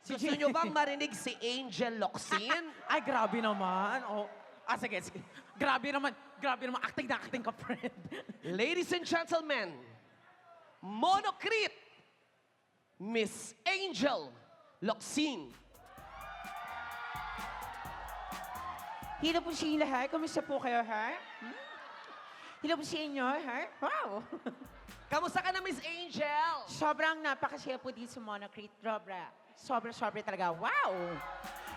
Gusto nyo bang marinig si Angel Locsin? Ay, grabe naman. Oh. Sige, sige. Grabe naman. Grabe naman. Acting na acting ka, friend. Ladies and gentlemen, Monocrit, Miss Angel Locsin. Hello po sa inyo lahat. Kamusta po kayo, ha? Hello po sa inyo, ha? Wow! Kamusta ka na, Miss Angel? Sobrang napakasaya po dito sa Monocrit. Sobra talaga. Wow!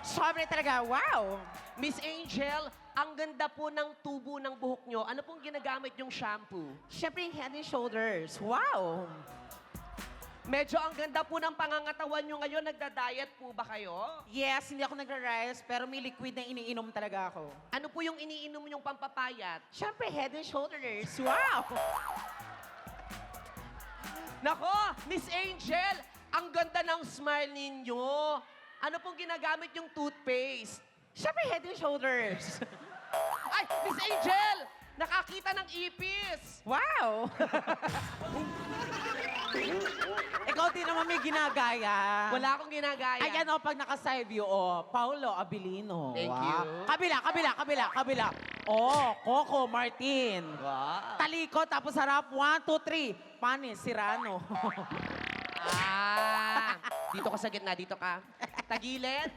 Sobra talaga. Wow! Miss Angel, ang ganda po ng tubo ng buhok nyo. Ano pong ginagamit yung shampoo? Siyempre yung Head and Shoulders. Wow! Medyo ang ganda po ng pangangatawan nyo ngayon. Nagda-diet po ba kayo? Yes, hindi ako nag-rise, pero may liquid na iniinom talaga ako. Ano po yung iniinom yung pampapayat? Siyempre, Head and Shoulders. Wow! Nako, Miss Angel, ang ganda ng smile ninyo. Ano pong ginagamit yung toothpaste? Siyempre, Head and Shoulders. Ay, Miss Angel! Nakakita ng ipis! Wow! Ikaw din naman may ginagaya. Wala akong ginagaya. Ayan o, pag naka-side view, Paulo Abilino. Thank Wow. you. Kabila. Coco Martin. Wow. Taliko, tapos harap. 1, 2, 3. Panis, Sirano. Dito ka sa gitna, dito ka. Tagilid.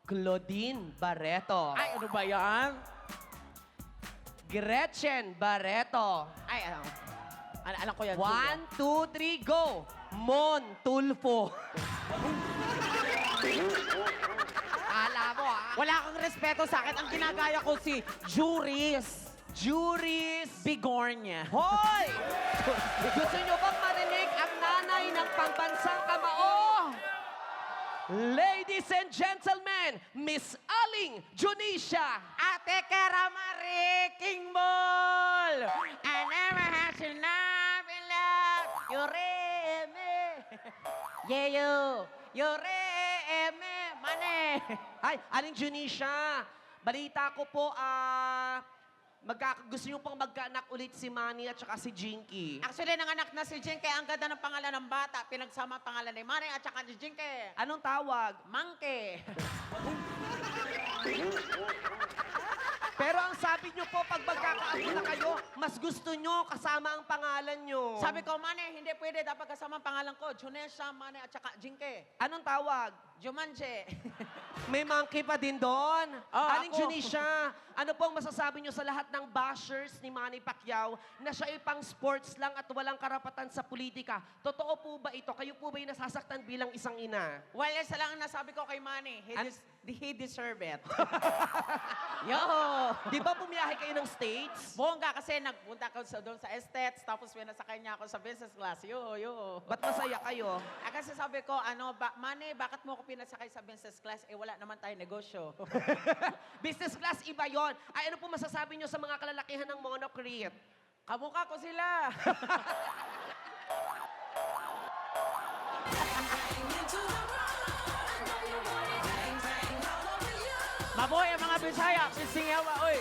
Claudine Barreto. Ay, ano ba yan? Gretchen Barreto. Ay, alam ko yan. 1, 2, 3, go! Mon Tulfo. Kala mo, Wala kang respeto sa akin. Ang ginagaya ko si Juris Juris. Bigornia. Hoy! Gusto nyo bang marinig ang nanay ng pambansang kamao? Ladies and gentlemen, Miss Aling Junisha. Ate Karamari King Ball! I never had to love in love. Yoreme! Yeyo! Yoreme! Mane! Ay, Aling Junisha, balita ko po, gusto nyo pang magkaanak ulit si Manny at saka si Jinky. Actually, nanganak na si Jin, kaya ang ganda ng pangalan ng bata. Pinagsama ang pangalan ni Mane at saka ni Jinke. Anong tawag? Monkey. Pero ang sabi nyo po, pag magkakaako na kayo, mas gusto nyo kasama ang pangalan nyo. Sabi ko, Mane, hindi pwede. Dapat kasama ang pangalan ko. Junesha, Mane at saka Jinke. Anong tawag? Jumanji. May monkey pa din doon. Oh, Aling ako. Junisha, ano pong masasabi nyo sa lahat ng bashers ni Manny Pacquiao na siya ay pang sports lang at walang karapatan sa politika? Totoo po ba ito? Kayo po ba'y nasasaktan bilang isang ina? Well, isa lang ang nasabi ko kay Manny. He deserve it. Yo! Di ba bumiyahe kayo ng States? Bongga kasi nagpunta ko doon sa Estates, tapos pinasakay niya ako sa business class. Yo. Ba't masaya kayo? Kasi sabi ko, Manny, bakit mo ako pinasakay sa business class? Wala naman tayo negosyo. Business class, iba yon. Ay, ano po masasabi nyo sa mga kalalakihan ng Monocrit? Kamukha ko sila. Mabuhay ang mga Bisaya. Pisingawa, oy.